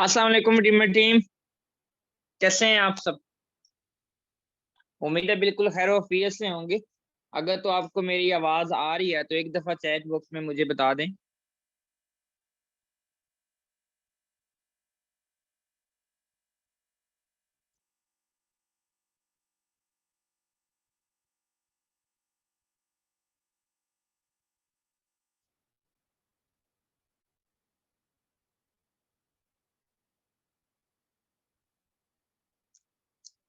अस्सलाम वालेकुम टीम। कैसे हैं आप सब? उम्मीद है बिल्कुल खैर वफियत से होंगे। अगर तो आपको मेरी आवाज आ रही है तो एक दफा चैट बॉक्स में मुझे बता दें।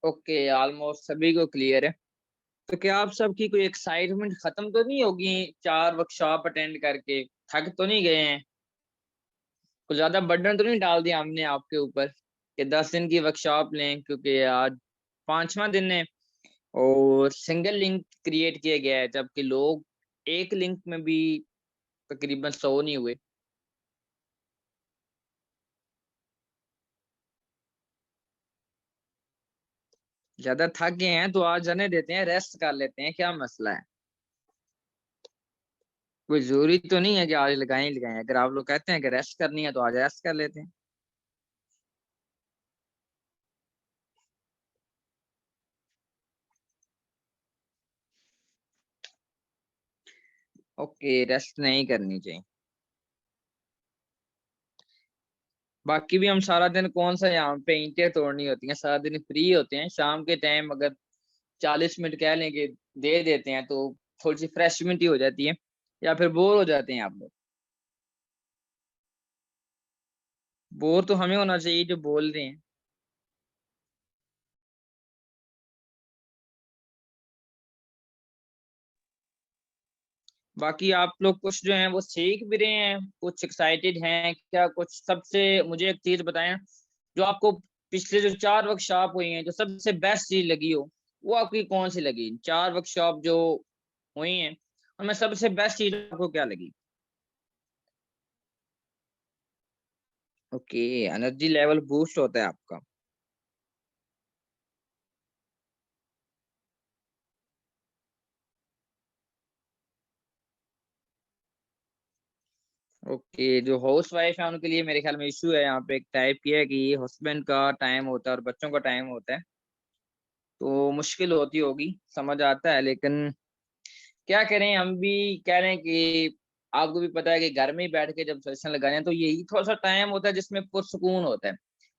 ओके, ऑलमोस्ट सभी को क्लियर है। तो क्या आप सबकी कोई एक्साइटमेंट खत्म तो नहीं होगी? 4 वर्कशॉप अटेंड करके थक तो नहीं गए हैं? कुछ ज्यादा बर्डन तो नहीं डाल दिया हमने आपके ऊपर कि 10 दिन की वर्कशॉप लें, क्योंकि आज पांचवा दिन है और सिंगल लिंक क्रिएट किया गया है, जबकि लोग एक लिंक में भी तकरीबन 100 नहीं हुए। ज्यादा थक गए हैं तो आज जाने देते हैं, रेस्ट कर लेते हैं, क्या मसला है? कोई जरूरी तो नहीं है कि आज लगाएं ही लगाएं। अगर आप लोग कहते हैं कि रेस्ट करनी है तो आज रेस्ट कर लेते हैं। ओके, रेस्ट नहीं करनी चाहिए। बाकी भी हम सारा दिन कौन सा यहाँ पे ईंटें तोड़नी होती हैं, सारा दिन फ्री होते हैं। शाम के टाइम अगर 40 मिनट कह लेंगे दे देते हैं तो थोड़ी सी फ्रेशमेंट ही हो जाती है। या फिर बोर हो जाते हैं आप लोग? बोर तो हमें होना चाहिए जो बोल रहे हैं। बाकी आप लोग कुछ जो हैं वो सीख भी रहे हैं, कुछ एक्साइटेड हैं क्या? कुछ सबसे मुझे एक चीज बताएं, जो आपको पिछले जो 4 वर्कशॉप हुई हैं, जो सबसे बेस्ट चीज लगी हो, वो आपकी कौन सी लगी? 4 वर्कशॉप जो हुई हैं उनमें सबसे बेस्ट चीज आपको क्या लगी? ओके, एनर्जी लेवल बूस्ट होता है आपका। ओके, जो हाउस वाइफ है उनके लिए मेरे ख्याल में इशू है यहाँ पे। एक टाइप ये है कि ये हस्बैंड का टाइम होता है और बच्चों का टाइम होता है, तो मुश्किल होती होगी, समझ आता है। लेकिन क्या करें, हम भी कह रहे हैं कि आपको भी पता है कि घर में ही बैठ के जब सेशन लगाए हैं तो यही थोड़ा सा टाइम होता है जिसमें पुरसुकून होता है।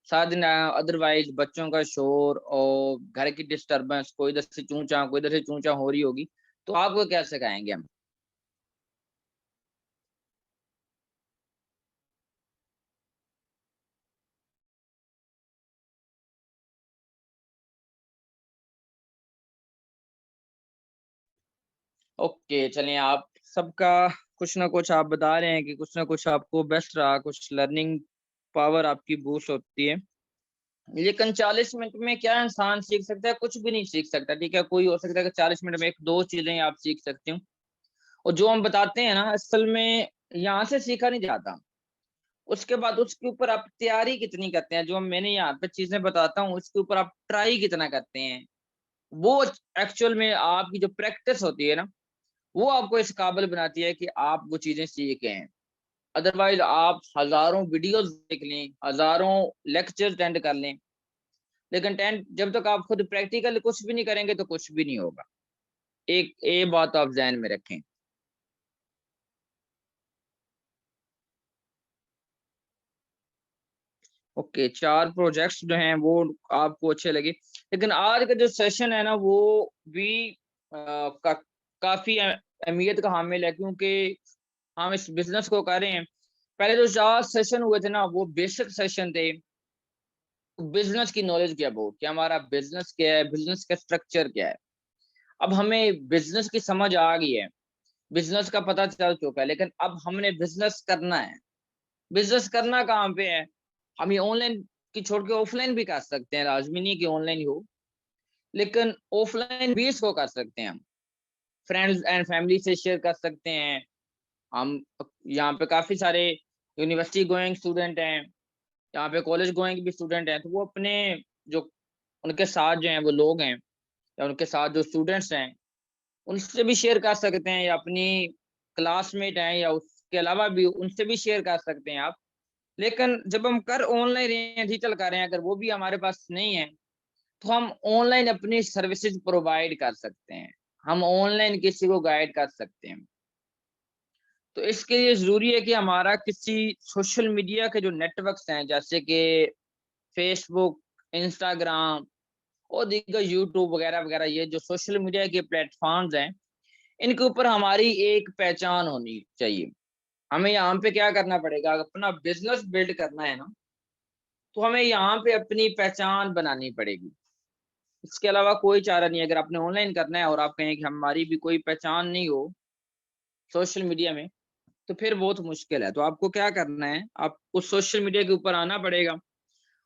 सारा दिन अदरवाइज बच्चों का शोर और घर की डिस्टरबेंस, कोई इधर से चूंचा कोई इधर से चूंचा हो रही होगी, तो आपको क्या सिखाएंगे हम? ओके, चलिए, आप सबका कुछ ना कुछ आप बता रहे हैं कि कुछ ना कुछ आपको बेस्ट रहा, कुछ लर्निंग पावर आपकी बूस्ट होती है। लेकिन 40 मिनट में क्या इंसान सीख सकता है? कुछ भी नहीं सीख सकता। ठीक है, कोई हो सकता है कि 40 मिनट में एक दो चीजें आप सीख सकते हो, और जो हम बताते हैं ना असल में यहाँ से सीखा नहीं जाता। उसके बाद उसके ऊपर आप तैयारी कितनी करते हैं, जो मैंने यहाँ पे चीजें बताता हूँ उसके ऊपर आप ट्राई कितना करते हैं, वो एक्चुअल में आपकी जो प्रैक्टिस होती है ना, वो आपको इस काबिल बनाती है कि आप वो चीजें सीखें। अदरवाइज आप हजारों वीडियोस देख लें, हजारों लेक्चर अटेंड कर लें, लेकिन टेंथ जब तक आप खुद प्रैक्टिकल कुछ भी नहीं करेंगे तो कुछ भी नहीं होगा। एक ये बात आप ध्यान में रखें। ओके, 4 प्रोजेक्ट्स जो हैं वो आपको अच्छे लगे, लेकिन आज का जो सेशन है ना वो भी काफी अहमियत का हामिल है, क्योंकि हम इस बिजनेस को कर रहे हैं। पहले जो 4 सेशन हुए थे ना वो बेसिक सेशन थे, बिजनेस की नॉलेज क्या, बहुत क्या हमारा बिजनेस क्या है, बिजनेस का स्ट्रक्चर क्या है। अब हमें बिजनेस की समझ आ गई है, बिजनेस का पता चल चुका है, लेकिन अब हमने बिजनेस करना है। बिजनेस करना कहाँ पे है? हम ये ऑनलाइन की छोड़ के ऑफलाइन भी कर सकते हैं, लाजमी नहीं कि ऑनलाइन ही हो, लेकिन ऑफलाइन भी इसको कर सकते हैं हम। फ्रेंड्स एंड फैमिली से शेयर कर सकते हैं हम। यहाँ पे काफी सारे यूनिवर्सिटी गोइंग स्टूडेंट हैं, यहाँ पे कॉलेज गोइंग भी स्टूडेंट हैं, तो वो अपने जो उनके साथ जो हैं वो लोग हैं, या उनके साथ जो स्टूडेंट्स हैं उनसे भी शेयर कर सकते हैं, या अपनी क्लासमेट हैं या उसके अलावा भी उनसे भी शेयर कर सकते हैं आप। लेकिन जब हम कर ऑनलाइन रहे हैं, डिजिटल कर रहे हैं, अगर वो भी हमारे पास नहीं है, तो हम ऑनलाइन अपनी सर्विसेज प्रोवाइड कर सकते हैं, हम ऑनलाइन किसी को गाइड कर सकते हैं। तो इसके लिए ज़रूरी है कि हमारा किसी सोशल मीडिया के जो नेटवर्क्स हैं, जैसे कि फेसबुक, इंस्टाग्राम और दीगर यूट्यूब वगैरह-वगैरह, ये जो सोशल मीडिया के प्लेटफ़ॉर्म्स हैं, इनके ऊपर हमारी एक पहचान होनी चाहिए। हमें यहाँ पे क्या करना पड़ेगा, अपना बिज़नेस बिल्ड करना है ना, तो हमें यहाँ पे अपनी पहचान बनानी पड़ेगी। इसके अलावा कोई चारा नहीं है। अगर आपने ऑनलाइन करना है और आप कहें कि हमारी भी कोई पहचान नहीं हो सोशल मीडिया में, तो फिर बहुत मुश्किल है। तो आपको क्या करना है, आपको सोशल मीडिया के ऊपर आना पड़ेगा,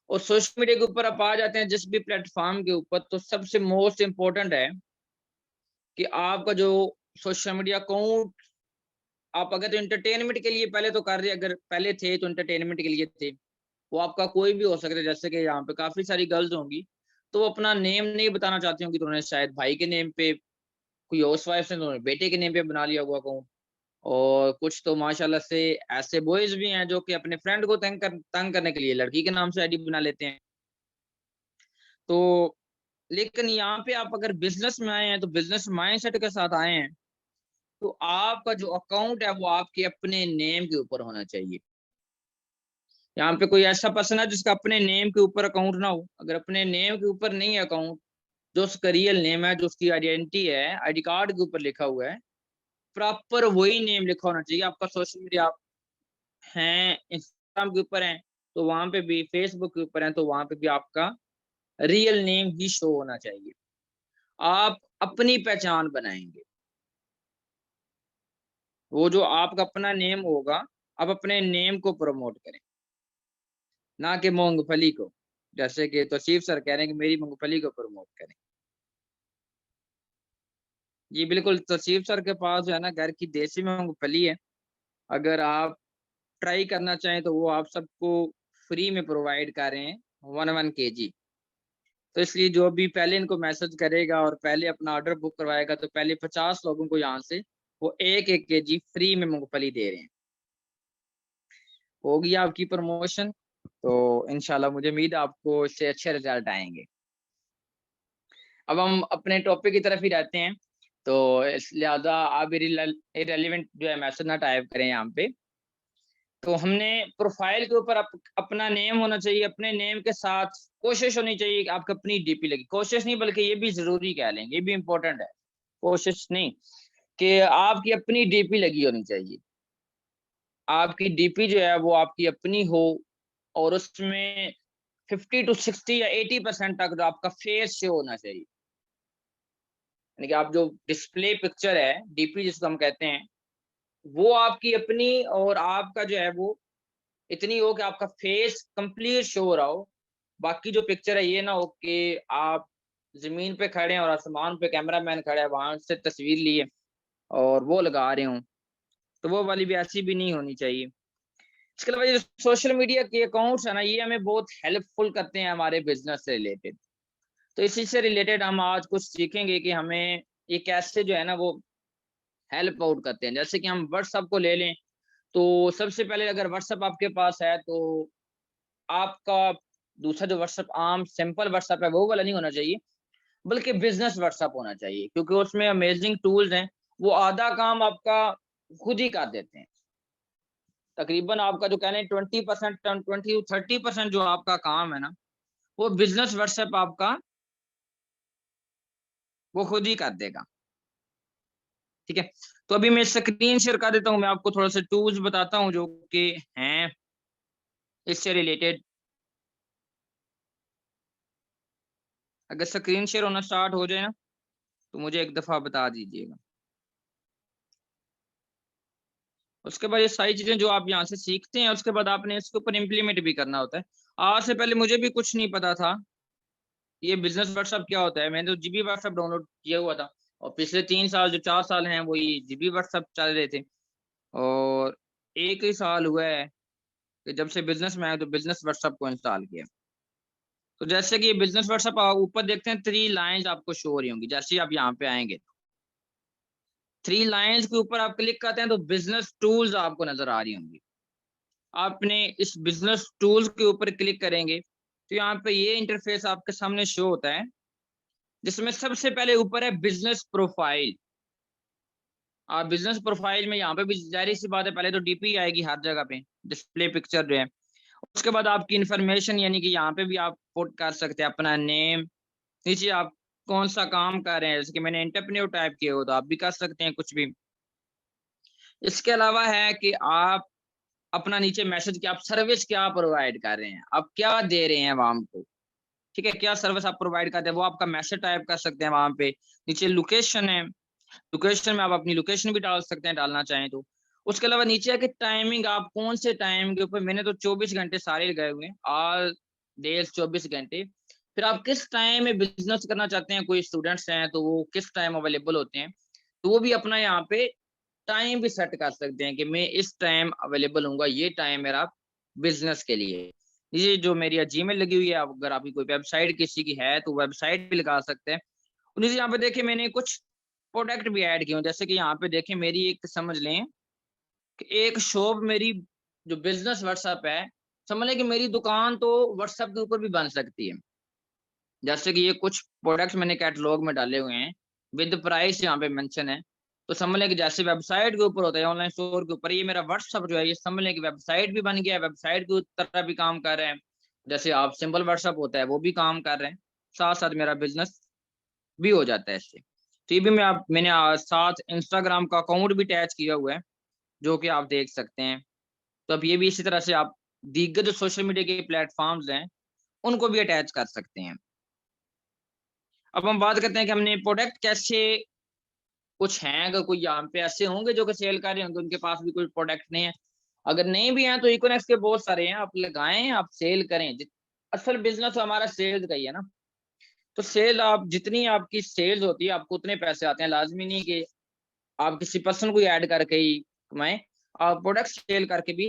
और सोशल मीडिया के ऊपर आप आ जाते हैं जिस भी प्लेटफ़ॉर्म के ऊपर, तो सबसे मोस्ट इम्पोर्टेंट है कि आपका जो सोशल मीडिया अकाउंट, आप अगर तो एंटरटेनमेंट के लिए पहले तो कर रहे, अगर पहले थे तो एंटरटेनमेंट के लिए थे, वो आपका कोई भी हो सकता है। जैसे कि यहाँ पे काफ़ी सारी गर्ल्स होंगी, तो वो अपना नेम नहीं बताना चाहती होंगी, तो उन्होंने शायद भाई के नेम पे, कोई हाउसवाइफ ने तो उन्होंने बेटे के नेम पे बना लिया होगा अकाउंट। और कुछ तो माशाल्लाह से ऐसे बॉयज़ भी हैं जो कि अपने फ्रेंड को तंग करने के लिए लड़की के नाम से आईडी बना लेते हैं। तो लेकिन यहाँ पे आप अगर बिज़नेस में आए हैं, तो बिज़नेस माइंडसेट के साथ आए हैं, तो आपका जो अकाउंट है वो आपके अपने नेम के ऊपर होना चाहिए। यहाँ पे कोई ऐसा पर्सन है जिसका अपने नेम के ऊपर अकाउंट ना हो। अगर अपने नेम के ऊपर नहीं है अकाउंट, जो उसका रियल नेम है, जो उसकी आइडेंटिटी है, आईडी कार्ड के ऊपर लिखा हुआ है, प्रॉपर वही नेम लिखा होना चाहिए। आपका सोशल मीडिया आप हैं, इंस्टाग्राम के ऊपर हैं, तो वहाँ पे भी, फेसबुक के ऊपर हैं, तो वहाँ पे भी आपका रियल नेम ही शो होना चाहिए। आप अपनी पहचान बनाएँगे। वो जो आपका अपना नेम होगा, आप अपने नेम को प्रमोट करें, ना कि मूँगफली को। जैसे कि तौसीफ सर कह रहे हैं कि मेरी मूँगफली को प्रमोट करें। जी, बिल्कुल, तौसीफ सर के पास जो है ना घर की देसी मूँगफली है। अगर आप ट्राई करना चाहें तो वो आप सबको फ्री में प्रोवाइड कर रहे हैं 1-1 केजी। तो इसलिए जो भी पहले इनको मैसेज करेगा और पहले अपना ऑर्डर बुक करवाएगा, तो पहले 50 लोगों को यहाँ से वो 1-1 केजी फ्री में मूँगफली दे रहे हैं। होगी आपकी प्रमोशन, तो इंशाल्लाह मुझे उम्मीद है आपको इससे अच्छे रिज़ल्ट आएँगे। अब हम अपने टॉपिक की तरफ ही रहते हैं, तो इस लिहाज़ा आप इर्रेलेवेंट जो है मैसेज ना टाइप करें यहाँ पे। तो हमने प्रोफ़ाइल के ऊपर अपना नेम होना चाहिए, अपने नेम के साथ कोशिश होनी चाहिए कि आपकी अपनी डीपी लगे। कोशिश नहीं, बल्कि ये भी ज़रूरी कह लें, ये भी इम्पोर्टेंट है। कोशिश नहीं, कि आपकी अपनी डीपी लगी होनी चाहिए। आपकी डीपी जो है वो आपकी अपनी हो, और उसमें 50 टू 60 या 80% तक जो आपका फेस शो होना चाहिए। यानी कि आप जो डिस्प्ले पिक्चर है, डीपी जिसको हम कहते हैं, वो आपकी अपनी और आपका जो है वो इतनी हो कि आपका फेस कंप्लीट शो हो रहा हो। बाकी जो पिक्चर है ये ना हो कि आप ज़मीन पे खड़े हैं और आसमान पे कैमरामैन खड़ा है, वहाँ से तस्वीर ली है और वो लगा रहे हों, तो वो वाली भी ऐसी भी नहीं होनी चाहिए। इसके अलावा ये जो सोशल मीडिया के अकाउंट्स है ना, ये हमें बहुत हेल्पफुल करते हैं हमारे बिज़नेस से रिलेटेड। तो इसी से रिलेटेड हम आज कुछ सीखेंगे कि हमें ये कैसे जो है ना वो हेल्प आउट करते हैं। जैसे कि हम व्हाट्सएप को ले लें, तो सबसे पहले अगर व्हाट्सएप आपके पास है, तो आपका दूसरा जो व्हाट्सएप आम सिंपल व्हाट्सएप है वो वाला नहीं होना चाहिए, बल्कि बिज़नेस व्हाट्सएप होना चाहिए, क्योंकि उसमें अमेज़िंग टूल्स हैं, वो आधा काम आपका खुद ही कर देते हैं। तकरीबन आपका जो कह लें 20% 20 टू 30% जो आपका काम है ना, वो बिज़नेस व्हाट्सएप आपका वो खुद ही कर देगा, ठीक है? तो अभी मैं स्क्रीन शेयर कर देता हूँ, मैं आपको थोड़ा-सा टूल्स बताता हूँ जो कि हैं इससे रिलेटेड। अगर स्क्रीन शेयर होना स्टार्ट हो जाए ना, तो मुझे एक दफ़ा बता दीजिएगा। उसके बाद ये सारी चीज़ें जो आप यहाँ से सीखते हैं, उसके बाद आपने इसके ऊपर इम्प्लीमेंट भी करना होता है। आज से पहले मुझे भी कुछ नहीं पता था, ये बिज़नेस व्हाट्सएप क्या होता है? मैंने तो जीबी व्हाट्सएप डाउनलोड किया हुआ था, और पिछले 3 साल, जो 4 साल हैं, वो ये जीबी व्हाट्सएप चल रहे थे, और 1 ही साल हुआ है कि जब से बिज़नेस में आया, तो बिज़नेस व्हाट्सएप को इंस्टॉल किया। तो जैसे कि ये बिज़नेस व्हाट्सएप ऊपर देखते हैं, 3 लाइन्स आपको शो हो रही होंगी, जैसे ही आप यहाँ पे आएँगे। 3 लाइन्स के ऊपर आप क्लिक करते हैं, तो बिज़नेस टूल्स आपको नज़र आ रही होंगी। आपने इस बिजनेस टूल्स के ऊपर क्लिक करेंगे तो यहाँ पे ये इंटरफेस आपके सामने शो होता है, जिसमें सबसे पहले ऊपर है बिजनेस प्रोफाइल। आप बिजनेस प्रोफाइल में यहाँ पे भी जाहिर सी बात है, पहले तो डीपी आएगी हर जगह पे, डिस्प्ले पिक्चर जो है। उसके बाद आपकी इंफॉर्मेशन, यानी कि यहाँ पे भी आप पुट कर सकते हैं अपना नेम, नीचे आप कौन सा काम कर रहे हैं, जैसे कि मैंने एंटरप्रेन्योर टाइप किया हो तो आप भी कर सकते हैं कुछ भी। इसके अलावा है कि आप अपना नीचे मैसेज कि आप सर्विस क्या प्रोवाइड कर रहे हैं, आप क्या दे रहे हैं आवाम को, ठीक है, क्या सर्विस आप प्रोवाइड करते हैं, वो आपका मैसेज टाइप कर सकते हैं वहां पे। नीचे लोकेशन है, लोकेशन में आप अपनी लोकेशन भी डाल सकते हैं, डालना चाहें तो। उसके अलावा नीचे है कि टाइमिंग, आप कौन से टाइम के ऊपर, मैंने तो 24 घंटे सारे लगाए हुए हैं, ऑल डेज 24 घंटे। फिर आप किस टाइम में बिजनेस करना चाहते हैं, कोई स्टूडेंट्स हैं तो वो किस टाइम अवेलेबल होते हैं, तो वो भी अपना यहाँ पे टाइम भी सेट कर सकते हैं कि मैं इस टाइम अवेलेबल हूँ, ये टाइम मेरा बिजनेस के लिए। ये जो मेरी जीमेल लगी हुई है, अगर आपकी कोई वेबसाइट किसी की है तो वेबसाइट भी लगा सकते हैं। नीचे यहाँ पे देखिए मैंने कुछ प्रोडक्ट भी ऐड किए हैं, जैसे कि यहाँ पे देखिए मेरी एक, समझ लें कि एक शॉप मेरी, जो बिजनेस व्हाट्सएप है, समझ लें कि मेरी दुकान तो व्हाट्सएप के ऊपर भी बन सकती है। जैसे कि ये कुछ प्रोडक्ट्स मैंने कैटलॉग में डाले हुए हैं, विद प्राइस यहाँ पे मेंशन है। तो समझ लें कि जैसे वेबसाइट के ऊपर होता है, ऑनलाइन स्टोर के ऊपर, ये मेरा व्हाट्सएप जो है, ये समझ लें कि वेबसाइट भी बन गया है, वेबसाइट की तरह भी काम कर रहे हैं। जैसे आप सिंपल व्हाट्सएप होता है वो भी काम कर रहे हैं, साथ साथ मेरा बिजनेस भी हो जाता है इससे। तो ये भी मैंने साथ इंस्टाग्राम का अकाउंट भी अटैच किया हुआ है, जो कि आप देख सकते हैं। तो अब ये भी इसी तरह से आप दीगर जो सोशल मीडिया के प्लेटफॉर्म्स हैं उनको भी अटैच कर सकते हैं। अब हम बात करते हैं कि हमने प्रोडक्ट कैसे, कुछ हैं अगर कोई यहाँ पे ऐसे होंगे जो कि सेल कर रहे होंगे, उनके पास भी कोई प्रोडक्ट नहीं है, अगर नहीं भी है तो इकोनेक्स के बहुत सारे हैं, आप लगाएं, आप सेल करें। असल बिजनेस तो हमारा सेल्स का ही है ना, तो सेल, आप जितनी आपकी सेल्स होती है आपको उतने पैसे आते हैं। लाजमी नहीं कि आप किसी पर्सन को ऐड करके ही कमाएं, आप प्रोडक्ट सेल करके भी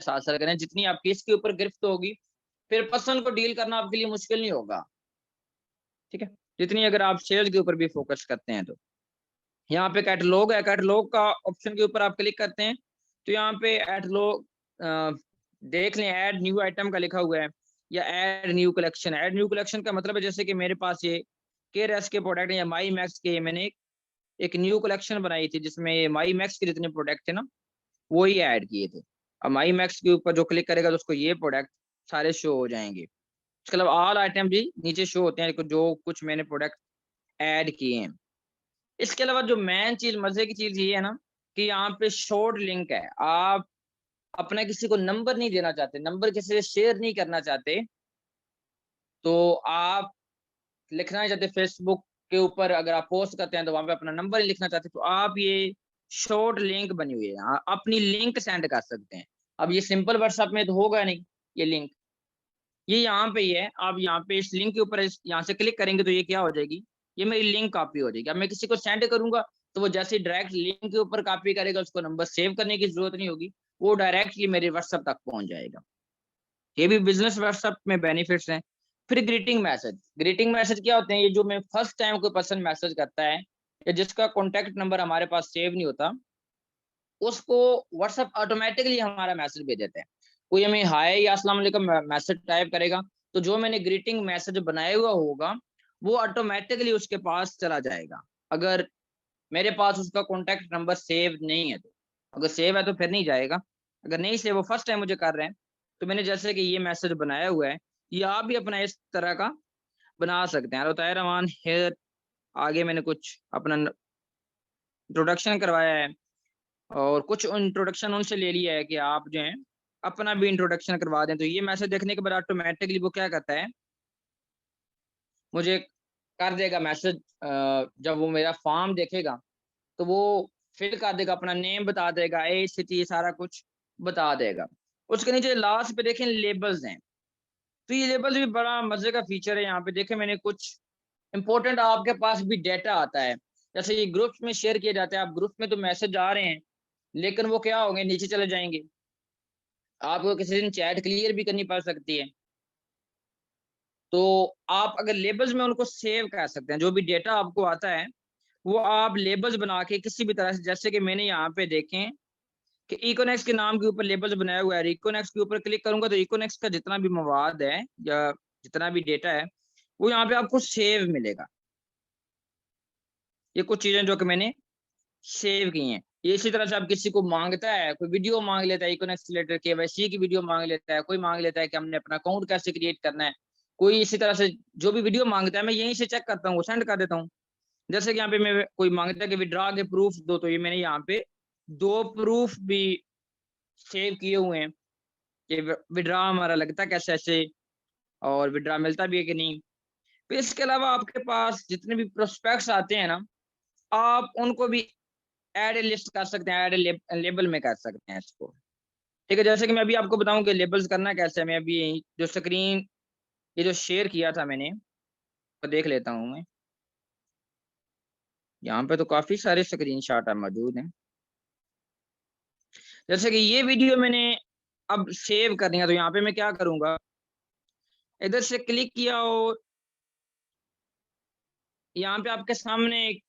हासिल करें। जितनी आपकी इसके ऊपर गिरफ्त होगी, फिर पर्सन को डील करना आपके लिए मुश्किल नहीं होगा, ठीक है, जितनी अगर आप सेल्स के ऊपर भी फोकस करते हैं तो। यहाँ पे कैटलॉग है, कैटलॉग का ऑप्शन के ऊपर आप क्लिक करते हैं तो यहाँ पे कैटलॉग देख लें, ऐड न्यू आइटम का लिखा हुआ है, या add new collection. Add new collection का मतलब है जैसे कि मेरे पास ये केयर एस के प्रोडक्ट है या माई मैक्स के, मैंने एक न्यू कलेक्शन बनाई थी जिसमें ये माई मैक्स के जितने प्रोडक्ट थे ना वो ही ऐड किए थे। अब माई मैक्स के ऊपर जो क्लिक करेगा तो उसको ये प्रोडक्ट सारे शो हो जाएंगे। उसके अलावा ऑल आइटम भी नीचे शो होते हैं जो कुछ मैंने प्रोडक्ट ऐड किए हैं। इसके अलावा जो मेन चीज, मजे की चीज ये है ना कि यहाँ पे शॉर्ट लिंक है। आप अपना किसी को नंबर नहीं देना चाहते, नंबर किसी से शेयर नहीं करना चाहते, तो आप लिखना नहीं चाहते फेसबुक के ऊपर, अगर आप पोस्ट करते हैं तो वहां पे अपना नंबर ही लिखना चाहते, तो आप ये शॉर्ट लिंक बनी हुई है, आप अपनी लिंक सेंड कर सकते हैं। अब ये सिंपल व्हाट्सएप में तो होगा नहीं ये लिंक, ये यहाँ पे ही है। आप यहाँ पे इस लिंक के ऊपर यहाँ से क्लिक करेंगे तो ये क्या हो जाएगी, ये मेरी लिंक कॉपी हो जाएगी। अब मैं किसी को सेंड करूंगा तो वो जैसे डायरेक्ट लिंक के ऊपर कॉपी करेगा, उसको नंबर सेव करने की जरूरत नहीं होगी, वो डायरेक्टली मेरे व्हाट्सएप तक पहुंच जाएगा। ये भी बिजनेस व्हाट्सएप में बेनिफिट्स हैं। फिर ग्रीटिंग मैसेज, ग्रीटिंग मैसेज क्या होते हैं, ये जो मैं फर्स्ट टाइम कोई पर्सन मैसेज करता है या जिसका कॉन्टेक्ट नंबर हमारे पास सेव नहीं होता, उसको व्हाट्सएप ऑटोमेटिकली हमारा मैसेज भेज देता है। कोई हमें हाय या अस्सलाम वालेकुम मैसेज टाइप करेगा तो जो मैंने ग्रीटिंग मैसेज बनाया हुआ होगा वो ऑटोमेटिकली उसके पास चला जाएगा, अगर मेरे पास उसका कॉन्टेक्ट नंबर सेव नहीं है तो। अगर सेव है तो फिर नहीं जाएगा, अगर नहीं सेव, वो फर्स्ट टाइम मुझे कर रहे हैं, तो मैंने जैसे कि ये मैसेज बनाया हुआ है, ये आप भी अपना इस तरह का बना सकते हैं। ताहिर रहमान हेयर, आगे मैंने कुछ अपना इंट्रोडक्शन करवाया है और कुछ इंट्रोडक्शन उनसे ले लिया है कि आप जो है अपना भी इंट्रोडक्शन करवा दें। तो ये मैसेज देखने के बाद ऑटोमेटिकली वो क्या करता है, मुझे कर देगा मैसेज। जब वो मेरा फॉर्म देखेगा तो वो फिल कर देगा, अपना नेम बता देगा, एज, सिटी, सारा कुछ बता देगा। उसके नीचे लास्ट पे देखें लेबल्स हैं, तो ये लेबल्स भी बड़ा मजे का फीचर है। यहाँ पे देखें मैंने कुछ इंपॉर्टेंट, आपके पास भी डेटा आता है, जैसे ये ग्रुप्स में शेयर किया जाता है, आप ग्रुप में तो मैसेज आ रहे हैं लेकिन वो क्या होंगे, नीचे चले जाएंगे, आपको किसी दिन चैट क्लियर भी करनी पड़ सकती है। तो आप अगर लेबल्स में उनको सेव कर सकते हैं, जो भी डेटा आपको आता है वो आप लेबल्स बना के किसी भी तरह से, जैसे कि मैंने यहाँ पे देखें कि इकोनेक्स के नाम के ऊपर लेबल्स बनाया हुआ है। इकोनेक्स के ऊपर क्लिक करूंगा तो इकोनेक्स का जितना भी मवाद है या जितना भी डेटा है वो यहाँ पे आपको सेव मिलेगा। ये कुछ चीजें जो कि मैंने सेव की हैं। ये इसी तरह से आप किसी को मांगता है, कोई वीडियो मांग लेता है इकोनेक्स रिलेटेड, केवाईसी की वीडियो मांग लेता है, कोई मांग लेता है कि हमने अपना अकाउंट कैसे क्रिएट करना है, कोई इसी तरह से जो भी वीडियो मांगता है मैं यहीं से चेक करता हूँ, सेंड कर देता हूँ। जैसे कि यहाँ पे मैं कोई मांगता है कि विड्रॉ के प्रूफ दो, तो ये मैंने यहाँ पे 2 प्रूफ भी सेव किए हुए हैं कि विड्रॉ हमारा लगता कैसे ऐसे और विड्रॉ मिलता भी है कि नहीं। फिर इसके अलावा आपके पास जितने भी प्रोस्पेक्ट्स आते हैं ना, आप उनको भी ऐड लिस्ट कर सकते हैं, ऐड लेबल में कर सकते हैं इसको। ठीक है, जैसे कि मैं अभी आपको बताऊं कि लेबल्स करना कैसे है। मैं अभी जो स्क्रीन ये जो शेयर किया था मैंने तो देख लेता हूं मैं। यहाँ पे तो काफी सारे स्क्रीनशॉट मौजूद हैं। जैसे कि ये वीडियो मैंने अब सेव करनी है तो यहाँ पे मैं क्या करूंगा, इधर से क्लिक किया और यहाँ पे आपके सामने एक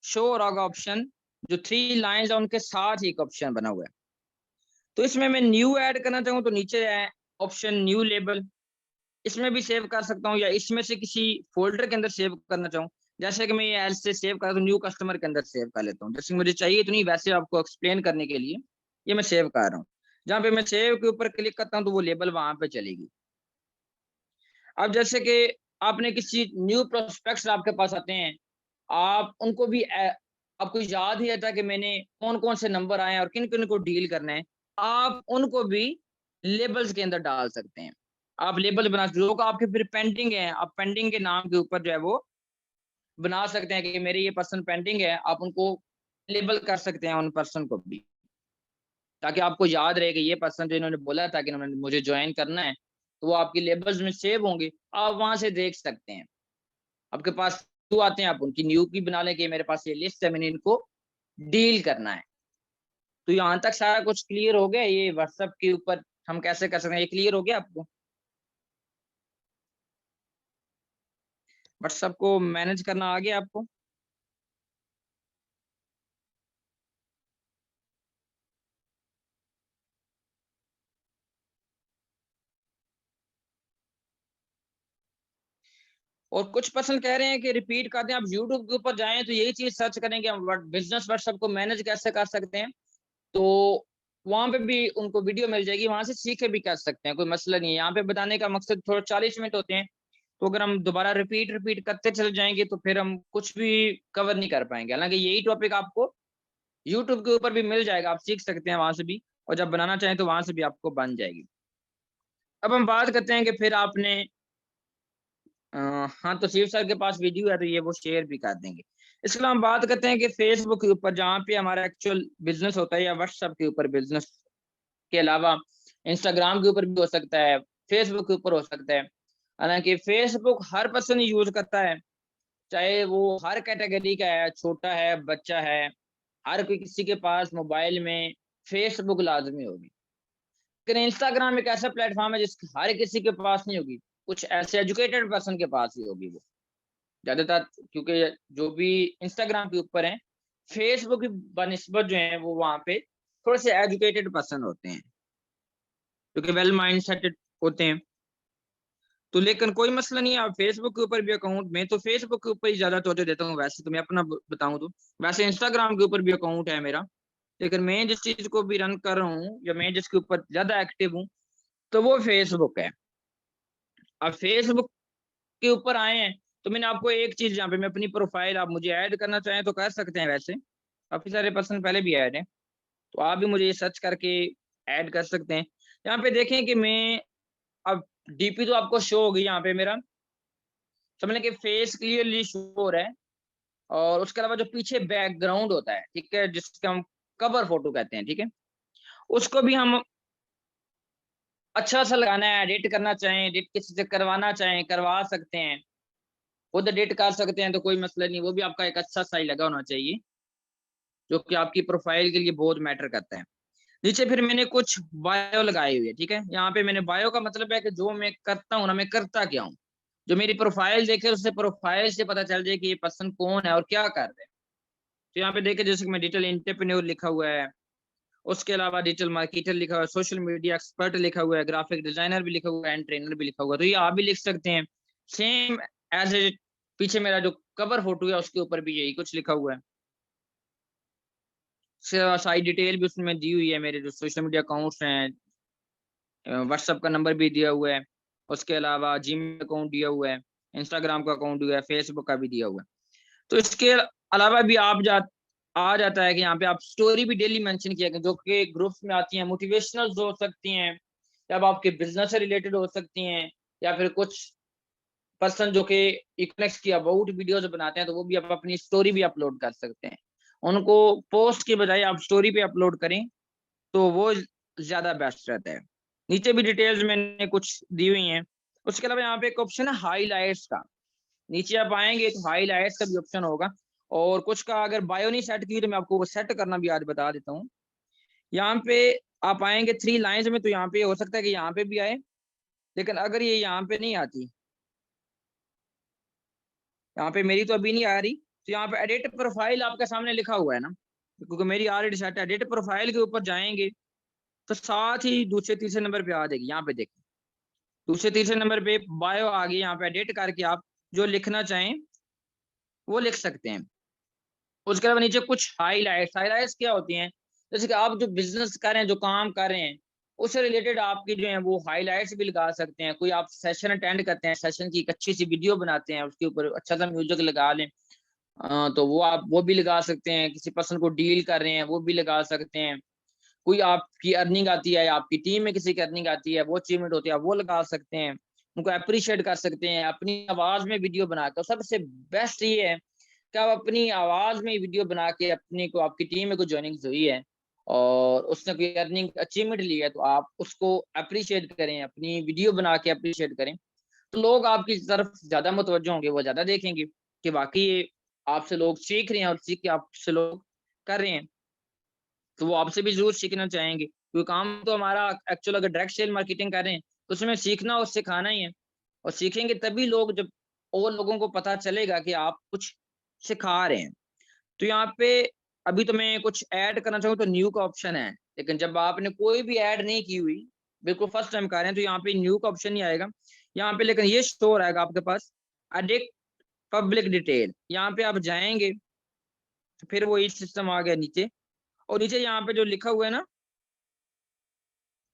शो हो रहा ऑप्शन, जो 3 लाइंस है उनके साथ ही एक ऑप्शन बना हुआ है। तो इसमें मैं न्यू ऐड करना चाहूँ तो नीचे है ऑप्शन न्यू लेबल, इसमें भी सेव कर सकता हूँ या इसमें से किसी फोल्डर के अंदर सेव करना चाहूँ। जैसे कि मैं ये एल से सेव कर तो न्यू कस्टमर के अंदर सेव कर लेता हूँ, जैसे मुझे चाहिए तो नहीं, वैसे आपको एक्सप्लेन करने के लिए ये मैं सेव कर रहा हूँ। जहाँ पे मैं सेव के ऊपर क्लिक करता हूँ तो वो लेबल वहां पे चलेगी। अब जैसे कि आपने किसी न्यू प्रोस्पेक्ट्स आपके पास आते हैं, आप उनको भी आपको याद ही आता कि मैंने कौन कौन से नंबर आए हैं और किन किन को डील करना है, आप उनको भी लेबल्स के अंदर डाल सकते हैं। आप लेबल बना जो आपके फिर पेंडिंग है, आप पेंडिंग के नाम के ऊपर जो है वो बना सकते हैं कि मेरे ये पर्सन पेंडिंग है, आप उनको लेबल कर सकते हैं उन पर्सन को भी, ताकि आपको याद रहे कि ये पर्सन जो इन्होंने बोला था कि इन्होंने मुझे ज्वाइन करना है, तो वो आपकी लेबल्स में सेव होंगे, आप वहां से देख सकते हैं। आपके पास न्यू आते हैं, आप उनकी न्यू की बना लें कि मेरे पास ये लिस्ट है, मैंने इनको डील करना है। तो यहाँ तक सारा कुछ क्लियर हो गया। ये व्हाट्सएप के ऊपर हम कैसे कर सकते हैं, ये क्लियर हो गया आपको? व्हाट्सएप को मैनेज करना आ गया आपको? और कुछ पर्सन कह रहे हैं कि रिपीट करते हैं, आप यूट्यूब के ऊपर जाएं तो यही चीज सर्च करेंगे हम बिजनेस व्हाट्सएप को मैनेज कैसे कर सकते हैं, तो वहां पे भी उनको वीडियो मिल जाएगी, वहां से सीखे भी कर सकते हैं, कोई मसला नहीं है। यहाँ पे बताने का मकसद थोड़ा 40 मिनट होते हैं, तो अगर हम दोबारा रिपीट रिपीट करते चले जाएंगे तो फिर हम कुछ भी कवर नहीं कर पाएंगे। हालांकि यही टॉपिक आपको यूट्यूब के ऊपर भी मिल जाएगा, आप सीख सकते हैं वहां से भी, और जब बनाना चाहें तो वहां से भी आपको बन जाएगी। अब हम बात करते हैं कि फिर आपने हाँ, तो शिव सर के पास वीडियो है तो ये वो शेयर भी कर देंगे। इसके अलावा हम बात करते हैं कि फेसबुक के ऊपर जहाँ पे हमारा एक्चुअल बिजनेस होता है, या व्हाट्सएप के ऊपर बिजनेस के अलावा इंस्टाग्राम के ऊपर भी हो सकता है, फेसबुक के ऊपर हो सकता है। हालांकि फेसबुक हर पर्सन यूज करता है, चाहे वो हर कैटेगरी का है, छोटा है, बच्चा है, हर कोई किसी के पास मोबाइल में फेसबुक लाजमी होगी। लेकिन इंस्टाग्राम एक ऐसा प्लेटफॉर्म है जिसकी हर किसी के पास नहीं होगी, कुछ ऐसे एजुकेटेड पर्सन के पास ही होगी वो ज्यादातर, क्योंकि जो भी इंस्टाग्राम के ऊपर है, फेसबुक की बनिस्बत जो है वो वहां पे थोड़े से एजुकेटेड पर्सन होते हैं, क्योंकि वेल माइंड सेटेड होते हैं। तो लेकिन कोई मसला नहीं है, आप फेसबुक के ऊपर भी अकाउंट, मैं तो फेसबुक के ऊपर ही ज्यादा तवज्जो देता हूँ, वैसे तो मैं अपना बताऊं तो वैसे इंस्टाग्राम के ऊपर भी अकाउंट है मेरा, लेकिन मैं जिस चीज को भी रन कर रहा हूँ या मैं जिसके ऊपर ज्यादा एक्टिव हूँ तो वो फेसबुक है। अब फेसबुक के ऊपर आए हैं तो मैंने आपको एक चीज, जहाँ पे मैं अपनी प्रोफाइल, आप मुझे ऐड करना चाहें तो कर सकते हैं, वैसे काफी सारे पर्सन पहले भी ऐड हैं, तो आप भी मुझे सर्च करके ऐड कर सकते हैं। यहाँ पे देखें कि मैं अब डीपी तो आपको शो होगी यहाँ पे मेरा, समझ लें कि फेस क्लियरली शो हो रहा है, और उसके अलावा जो पीछे बैकग्राउंड होता है, ठीक है, जिसका हम कवर फोटो कहते हैं, ठीक है, उसको भी हम अच्छा सा लगाना है। एडिट करना चाहें, एडिट किसी से करवाना चाहें करवा सकते हैं, खुद एडिट कर सकते हैं, तो कोई मसला नहीं, वो भी आपका एक अच्छा सा ही लगा होना चाहिए, जो कि आपकी प्रोफाइल के लिए बहुत मैटर करता है। नीचे फिर मैंने कुछ बायो लगाई हुई है, ठीक है, यहाँ पे मैंने बायो का मतलब है कि जो मैं करता हूँ ना, मैं करता क्या हूँ, जो मेरी प्रोफाइल देखे उससे प्रोफाइल से पता चल जाए कि ये पर्सन कौन है और क्या कर रहे हैं। तो यहाँ पे देखे जैसे कि मैं डिजिटल एंटरप्रेन्योर लिखा हुआ है, उसके अलावा डिजिटल मार्केटर लिखा हुआ है, सोशल मीडिया एक्सपर्ट लिखा हुआ है, ग्राफिक डिजाइनर भी लिखा हुआ है, एंड ट्रेनर भी लिखा हुआ है। तो ये आप भी लिख सकते हैं। सेम एज ए पीछे मेरा जो कवर फोटो है उसके ऊपर भी यही कुछ लिखा हुआ है। सारी डिटेल भी उसमें दी हुई है, मेरे जो सोशल मीडिया अकाउंट्स हैं, व्हाट्सएप का नंबर भी दिया हुआ है, उसके अलावा जीमेल अकाउंट दिया हुआ है, इंस्टाग्राम का अकाउंट दिया है, फेसबुक का भी दिया हुआ है। तो इसके अलावा भी आ जाता है कि यहाँ पे आप स्टोरी भी डेली मेंशन किया जो कि ग्रुप्स में आती हैं, मोटिवेशनल हो सकती हैं, या अब आपके बिजनेस से रिलेटेड हो सकती हैं, या फिर कुछ पर्सन जो कि इकोनॉमिक्स की अबाउट वीडियोस बनाते हैं, तो वो भी आप अपनी स्टोरी भी अपलोड कर सकते हैं। उनको पोस्ट के बजाय आप स्टोरी पे अपलोड करें तो वो ज्यादा बेस्ट रहता है। नीचे भी डिटेल्स मैंने कुछ दी हुई हैं। उसके अलावा यहाँ पे एक ऑप्शन है हाईलाइट्स का। नीचे आप आएंगे तो हाईलाइट्स का भी ऑप्शन होगा, और कुछ का अगर बायो नहीं सेट की तो मैं आपको वो सेट करना भी आज बता देता हूँ। यहाँ पे आप आएंगे 3 लाइंस में, तो यहाँ पे हो सकता है कि यहाँ पे भी आए, लेकिन अगर ये यहाँ पे नहीं आती, यहाँ पे मेरी तो अभी नहीं आ रही, तो यहाँ पे एडिट प्रोफाइल आपके सामने लिखा हुआ है ना, क्योंकि मेरी ऑलरेडी सेट है। एडिट प्रोफाइल के ऊपर जाएंगे तो साथ ही दूसरे तीसरे नंबर पे आ जाएगी। यहाँ पे देखिए, दूसरे तीसरे नंबर पे बायो आ गई। यहाँ पे एडिट करके आप जो लिखना चाहें वो लिख सकते हैं। उसके अलावा नीचे कुछ हाईलाइट्स क्या होती हैं, जैसे कि आप जो बिजनेस कर रहे हैं, जो काम कर रहे हैं, उससे रिलेटेड आपकी जो है वो हाईलाइट्स भी लगा सकते हैं। कोई आप सेशन अटेंड करते हैं, सेशन की एक अच्छी सी वीडियो बनाते हैं, उसके ऊपर अच्छा सा म्यूजिक लगा लें, तो वो आप वो भी लगा सकते हैं। किसी पर्सन को डील कर रहे हैं वो भी लगा सकते हैं। कोई आपकी अर्निंग आती है, आपकी टीम में किसी की अर्निंग आती है, वो अचीवमेंट होती है, आप वो लगा सकते हैं। उनको अप्रिशिएट कर सकते हैं अपनी आवाज में वीडियो बनाकर। सबसे बेस्ट ये है कि आप अपनी आवाज में वीडियो बना के अपने को, आपकी टीम में कोई ज्वाइनिंग हुई है और उसने कोई अर्निंग अचीवमेंट ली है, तो आप उसको अप्रिशिएट करें, अपनी वीडियो बना के अप्रिशिएट करें। तो लोग आपकी तरफ ज्यादा मुतवज्जो होंगे, वो ज्यादा देखेंगे कि वाकई आपसे लोग सीख रहे हैं, और सीख के आपसे लोग कर रहे हैं, तो वो आपसे भी जरूर सीखना चाहेंगे। क्योंकि काम तो हमारा एक्चुअल, अगर डायरेक्ट सेल मार्केटिंग कर रहे हैं तो उसमें सीखना और सिखाना ही है, और सीखेंगे तभी लोग, जब और लोगों को पता चलेगा कि आप कुछ सिखा रहे हैं। तो यहाँ पे अभी तो मैं कुछ ऐड करना चाहूँ तो न्यू का ऑप्शन है, लेकिन जब आपने कोई भी ऐड नहीं की हुई, बिल्कुल फर्स्ट टाइम कर रहे हैं, तो यहाँ पे न्यू का ऑप्शन नहीं आएगा यहाँ पे, लेकिन ये स्टोर आएगा आपके पास एडिट पब्लिक डिटेल। यहाँ पे आप जाएंगे तो फिर वो इस सिस्टम आ गया नीचे, और नीचे यहाँ पे जो लिखा हुआ है ना,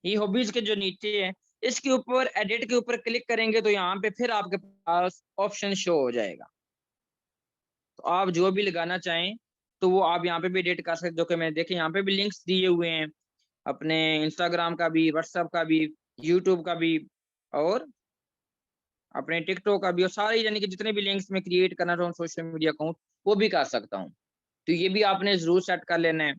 ये हॉबीज के जो नीचे है, इसके ऊपर एडिट के ऊपर क्लिक करेंगे तो यहाँ पे फिर आपके पास ऑप्शन शो हो जाएगा। तो आप जो भी लगाना चाहें तो वो आप यहाँ पे भी एडिट कर सकते, जो कि मैंने देखे यहाँ पे भी लिंक्स दिए हुए हैं, अपने इंस्टाग्राम का भी, व्हाट्सएप का भी, यूट्यूब का भी, और अपने टिकटॉक का भी, और सारे यानी कि जितने भी लिंक्स में क्रिएट करना चाहूँ सोशल मीडिया अकाउंट, वो भी कर सकता हूँ। तो ये भी आपने जरूर सेट कर लेना है।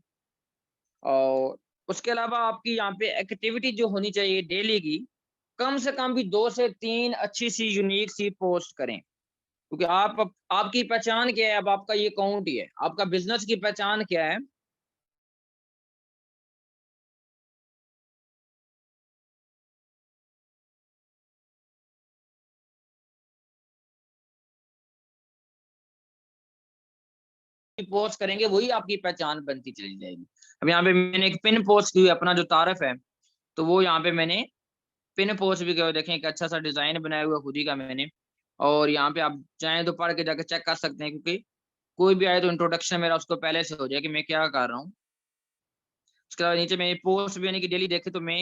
और उसके अलावा आपकी यहाँ पे एक्टिविटी जो होनी चाहिए डेली की, कम से कम भी 2 से 3 अच्छी सी यूनिक सी पोस्ट करें। क्योंकि आपकी पहचान क्या है, अब आपका ये अकाउंट ही है, आपका बिजनेस की पहचान क्या है। पोस्ट करेंगे वही आपकी पहचान बनती चली जाएगी। अब यहाँ पे मैंने एक पिन पोस्ट की हुई अपना जो तारफ है, तो वो यहाँ पे मैंने पिन पोस्ट भी किया। देखें एक अच्छा सा डिजाइन बनाया हुआ खुद ही का मैंने, और यहाँ पे आप चाहें तो पढ़ के जाकर चेक कर सकते हैं, क्योंकि कोई भी आए तो इंट्रोडक्शन मेरा उसको पहले से हो जाए कि मैं क्या कर रहा हूँ। उसके बाद नीचे मैं पोस्ट भी यानी कि डेली देखे तो मैं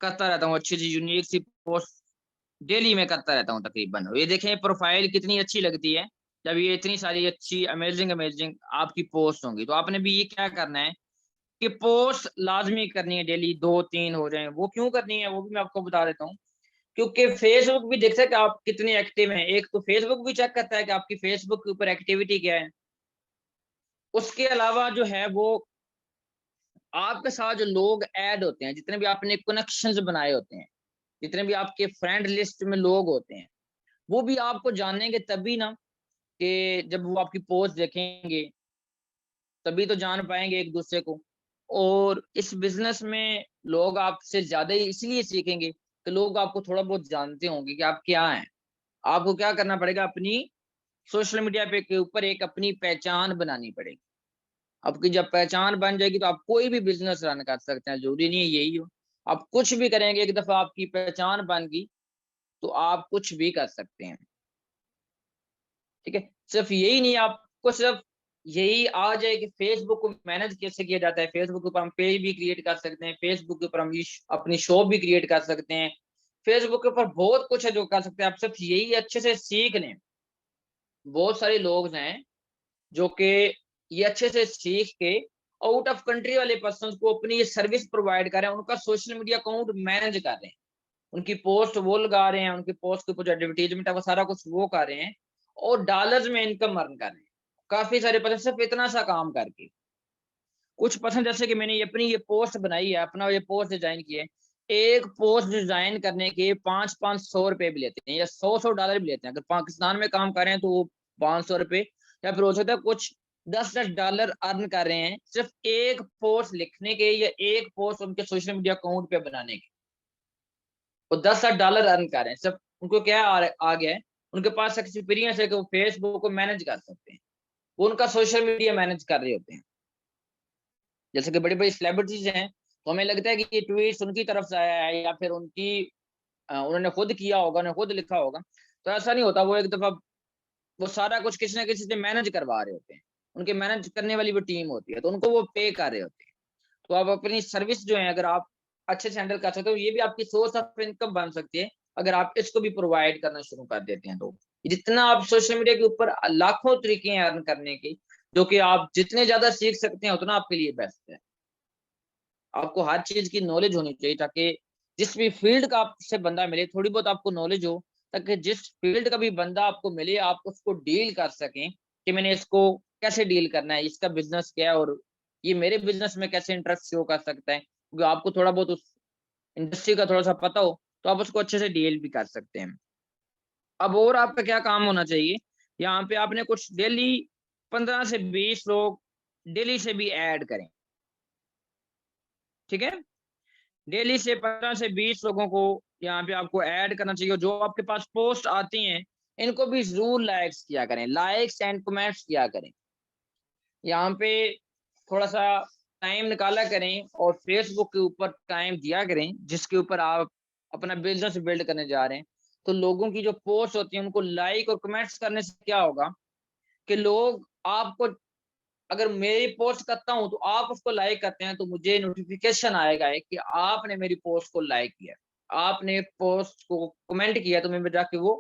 करता रहता हूँ, अच्छी सी यूनिक सी पोस्ट डेली में करता रहता हूँ तकरीबन। ये देखें प्रोफाइल कितनी अच्छी लगती है जब ये इतनी सारी अच्छी अमेजिंग अमेजिंग आपकी पोस्ट होंगी। तो आपने भी ये क्या करना है कि पोस्ट लाजमी करनी है, डेली 2-3 हो जाए। वो क्यों करनी है वो भी मैं आपको बता देता हूँ। क्योंकि फेसबुक भी देखता है कि आप कितने एक्टिव हैं। एक तो फेसबुक भी चेक करता है कि आपकी फेसबुक के ऊपर एक्टिविटी क्या है। उसके अलावा जो है वो आपके साथ जो लोग ऐड होते हैं, जितने भी आपने कनेक्शंस बनाए होते हैं, जितने भी आपके फ्रेंड लिस्ट में लोग होते हैं, वो भी आपको जानेंगे तभी ना, कि जब वो आपकी पोस्ट देखेंगे तभी तो जान पाएंगे एक दूसरे को। और इस बिजनेस में लोग आपसे ज्यादा ही इसलिए सीखेंगे कि लोग आपको थोड़ा बहुत जानते होंगे कि आप क्या हैं। आपको क्या करना पड़ेगा, अपनी सोशल मीडिया पे के ऊपर एक अपनी पहचान बनानी पड़ेगी। आपकी जब पहचान बन जाएगी तो आप कोई भी बिजनेस रन कर सकते हैं, जरूरी नहीं है यही हो। आप कुछ भी करेंगे, एक दफा आपकी पहचान बन गई तो आप कुछ भी कर सकते हैं। ठीक है, सिर्फ यही नहीं, आपको सिर्फ यही आ जाए कि फेसबुक को मैनेज कैसे किया जाता है। फेसबुक के ऊपर हम पेज भी क्रिएट कर सकते हैं, फेसबुक के ऊपर हम अपनी शॉप भी क्रिएट कर सकते हैं। फेसबुक के ऊपर बहुत कुछ है जो कर सकते हैं, आप सिर्फ यही अच्छे से सीख लें। बहुत सारे लोग हैं जो कि ये अच्छे से सीख के आउट ऑफ कंट्री वाले पर्सन को अपनी ये सर्विस प्रोवाइड कर रहे हैं, उनका सोशल मीडिया अकाउंट मैनेज कर रहे हैं, उनकी पोस्ट वो लगा रहे हैं, उनकी पोस्ट के ऊपर जो एडवर्टीजमेंट है वो सारा कुछ वो कर रहे हैं, और डॉलर्स में इनकम अर्न कर रहे हैं। काफी सारे पर्सन सिर्फ इतना सा काम करके। कुछ पर्सन जैसे कि मैंने अपनी ये पोस्ट बनाई है, अपना ये पोस्ट डिजाइन किया है, एक पोस्ट डिजाइन करने के 500-500 रुपए भी लेते हैं, या 100-100 डॉलर भी लेते हैं। अगर पाकिस्तान में काम कर रहे हैं तो वो 500 रुपए, या फिर हो सकता है कुछ 10-10 डॉलर अर्न कर रहे हैं सिर्फ एक पोस्ट लिखने के, या एक पोस्ट उनके सोशल मीडिया अकाउंट पे बनाने के। वो 10-10 डॉलर अर्न कर रहे हैं सिर्फ, उनको क्या आ गया है, उनके पास एक्सपीरियंस है कि वो फेसबुक को मैनेज कर सकते हैं, वो उनका सोशल मीडिया मैनेज कर रहे होते हैं। जैसे कि बड़ी बड़ी सेलिब्रिटीज हैं, तो हमें लगता है कि ये ट्वीट उनकी तरफ से आया है, या फिर उनकी उन्होंने खुद किया होगा, उन्होंने खुद लिखा होगा। तो ऐसा नहीं होता, वो एक दफा वो सारा कुछ किसी ना किसी से मैनेज करवा रहे होते हैं, उनके मैनेज करने वाली वो टीम होती है, तो उनको वो पे कर रहे होते हैं। तो आप अपनी सर्विस जो है अगर आप अच्छे से हैंडल कर सकते हो, ये भी आपकी सोर्स ऑफ इनकम बन सकती है अगर आप इसको भी प्रोवाइड करना शुरू कर देते हैं। तो जितना आप सोशल मीडिया के ऊपर लाखों तरीके हैं अर्न करने के, जो कि आप जितने ज्यादा सीख सकते हैं उतना आपके लिए बेस्ट है। आपको हर चीज की नॉलेज होनी चाहिए, ताकि जिस भी फील्ड का आपसे बंदा मिले, थोड़ी बहुत आपको नॉलेज हो, ताकि जिस फील्ड का भी बंदा आपको मिले आप उसको डील कर सकें कि मैंने इसको कैसे डील करना है, इसका बिजनेस क्या है, और ये मेरे बिजनेस में कैसे इंटरेस्ट शो कर सकता है। क्योंकि आपको थोड़ा बहुत उस इंडस्ट्री का थोड़ा सा पता हो तो आप उसको अच्छे से डील भी कर सकते हैं। अब और आपका क्या काम होना चाहिए, यहाँ पे आपने कुछ डेली 15 से 20 लोग डेली से भी ऐड करें। ठीक है, डेली से 15 से 20 लोगों को यहाँ पे आपको ऐड करना चाहिए। जो आपके पास पोस्ट आती हैं इनको भी जरूर लाइक्स किया करें, लाइक्स एंड कमेंट्स किया करें। यहाँ पे थोड़ा सा टाइम निकाला करें और फेसबुक के ऊपर टाइम दिया करें जिसके ऊपर आप अपना बिजनेस बिल्ड करने जा रहे हैं। तो लोगों की जो पोस्ट होती है उनको लाइक और कमेंट्स करने से क्या होगा कि लोग आपको, अगर मेरी पोस्ट करता हूं तो आप उसको लाइक करते हैं तो मुझे नोटिफिकेशन आएगा कि आपने मेरी पोस्ट को लाइक किया, आपने पोस्ट को कमेंट किया, तो मैं जाके वो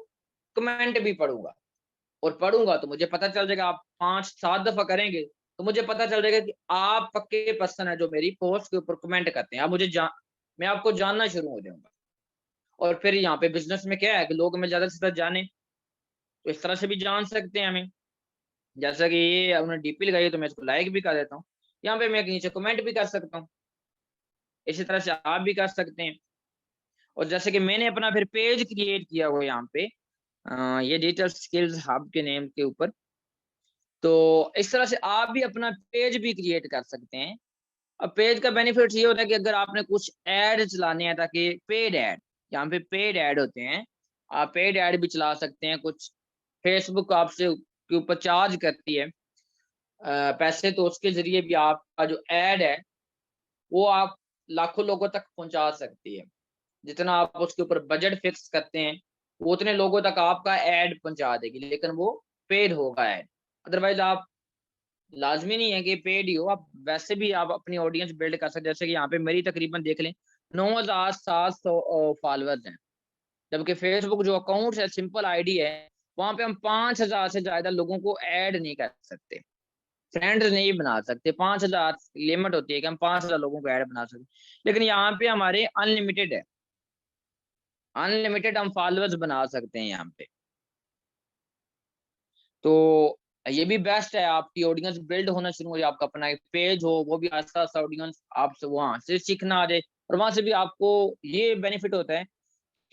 कमेंट भी पढ़ूंगा, और पढ़ूंगा तो मुझे पता चल जाएगा। आप 5-7 दफा करेंगे तो मुझे पता चल जाएगा कि आप पक्के पर्सन है जो मेरी पोस्ट के ऊपर कमेंट करते हैं। आप मैं आपको जानना शुरू हो जाऊंगा। और फिर यहाँ पे बिजनेस में क्या है कि लोग हमें ज्यादा से ज्यादा जाने, तो इस तरह से भी जान सकते हैं हमें। जैसा कि ये उन्होंने डीपी लगाई है तो मैं इसको लाइक भी कर देता हूँ, यहाँ पे मैं नीचे कमेंट भी कर सकता हूँ। इसी तरह से आप भी कर सकते हैं। और जैसे कि मैंने अपना फिर पेज क्रिएट किया हुआ है यहाँ पे, ये डिजिटल स्किल्स हब के नेम के ऊपर। तो इस तरह से आप भी अपना पेज भी क्रिएट कर सकते हैं। अब पेज का बेनिफिट ये होता है कि अगर आपने कुछ ऐड चलाने हैं, ताकि पेड ऐड, यहाँ पे पेड ऐड होते हैं, आप पेड ऐड भी चला सकते हैं। कुछ फेसबुक आपसे के ऊपर चार्ज करती है पैसे, तो उसके जरिए भी आपका जो ऐड है वो आप लाखों लोगों तक पहुंचा सकती है। जितना आप उसके ऊपर बजट फिक्स करते हैं वो उतने लोगों तक आपका ऐड पहुंचा देगी, लेकिन वो पेड होगा ऐड। अदरवाइज आप, लाजमी नहीं है कि पेड ही हो, आप वैसे भी आप अपनी ऑडियंस बिल्ड कर सकते हैं। जैसे कि यहाँ पे मेरी तकरीबन देख लें 9,700 फॉलोअर्स हैं, जबकि फेसबुक जो अकाउंट है, सिंपल आईडी है, वहां पे हम 5,000 से ज्यादा लोगों को ऐड नहीं कर सकते, फ्रेंड्स नहीं बना सकते। 5,000 लिमिट होती है कि हम 5,000 लोगों को ऐड बना सकते, लेकिन यहाँ पे हमारे अनलिमिटेड है, अनलिमिटेड हम फॉलोअर्स बना सकते हैं यहाँ पे। तो ये भी बेस्ट है, आपकी ऑडियंस बिल्ड होना शुरू हो जाए, आपका अपना एक पेज हो, वो भी आस्ता आस्ता ऑडियंस आपसे वहां से सीखना आ जाए, और वहां से भी आपको ये बेनिफिट होता है